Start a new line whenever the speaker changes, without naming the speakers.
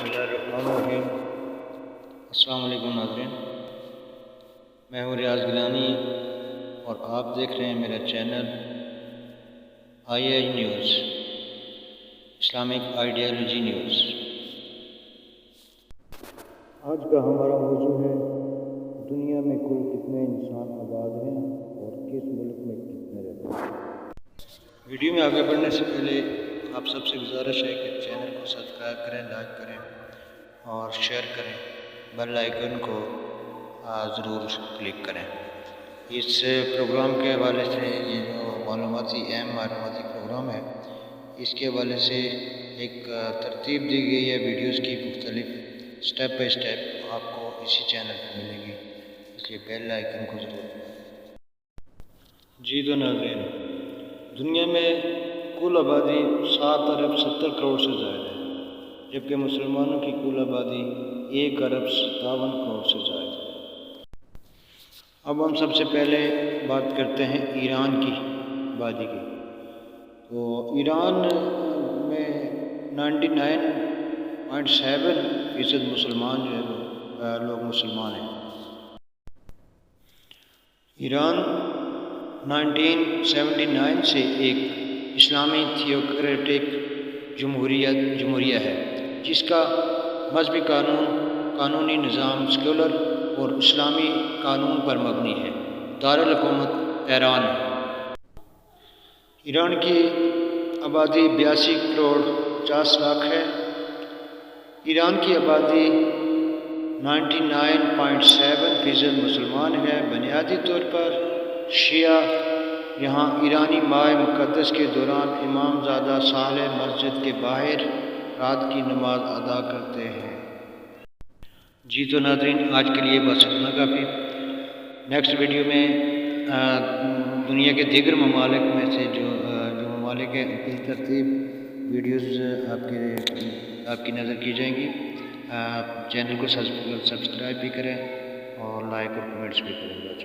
बिस्मिल्लाहिर्रहमानिर्रहीम। अस्सलाम वालेकुम नाज़रीन, मैं हूँ रियाज़ गिलानी और आप देख रहे हैं मेरा channel IAI news, Islamic ideology news. आज का हमारा मौजू है दुनिया में कुल कितने इंसान आबाद हैं और किस मुल्क में कितने रहते हैं। वीडियो में आगे बढ़ने से पहले आप सबसे गुजारिश है कि चैनल को सब्सक्राइब करें, लाइक करें और शेयर करें, बेल आइकन को ज़रूर क्लिक करें। इस प्रोग्राम के हवाले से ये जो अहम मालूमाती प्रोग्राम है, इसके हवाले से एक तरतीब दी गई है वीडियोज़ की, मुख्तलिफ स्टेप बाई स्टेप आपको इसी चैनल पर मिलेंगी, इसलिए बेल आइकन को ज़रूर। जी तो नाज़रीन, दुनिया में कुल आबादी 7 अरब 70 करोड़ से ज़्यादा है, जबकि मुसलमानों की कुल आबादी 1 अरब 57 करोड़ से ज़्यादा है। अब हम सबसे पहले बात करते हैं ईरान की आबादी की। तो ईरान में 99.7% मुसलमान जो है वो लोग मुसलमान हैं। ईरान 1979 से एक इस्लामी थियोक्रेटिक जमहूरिया है, जिसका मजहबी कानूनी निज़ाम सेकुलर और इस्लामी कानून पर मबनी है। दारुल हुकूमत तेहरान है। ईरान की आबादी 82 करोड़ 50 लाख है। ईरान की आबादी 99.7% मुसलमान है। बुनियादी तौर पर शिया यहाँ ईरानी माह मुक़द्दस के दौरान इमामज़ादा साले मस्जिद के बाहर रात की नमाज अदा करते हैं। जी तो नाज़रीन, आज के लिए बस इतना काफ़ी। नेक्स्ट वीडियो में दुनिया के दीगर ममालिक में से जो ममालिक हैं उनकी तरतीब वीडियोज़ आपकी नज़र की जाएंगी। चैनल को सब्सक्राइब भी करें और लाइक और कमेंट्स भी करें।